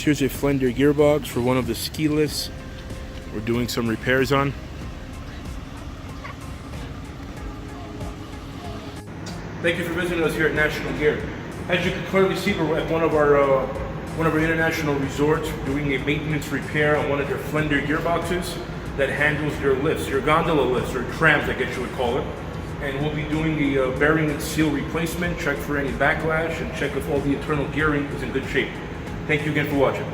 here's a Flender Gearbox for one of the ski lifts we're doing some repairs on. Thank you for visiting us here at National Gear. As you can clearly see, we're at one of our international resorts doing a maintenance repair on one of their Flender Gearboxes that handles your lifts, your gondola lifts, or trams I guess you would call it. And we'll be doing the bearing and seal replacement, check for any backlash, and check if all the internal gearing is in good shape. Thank you again for watching.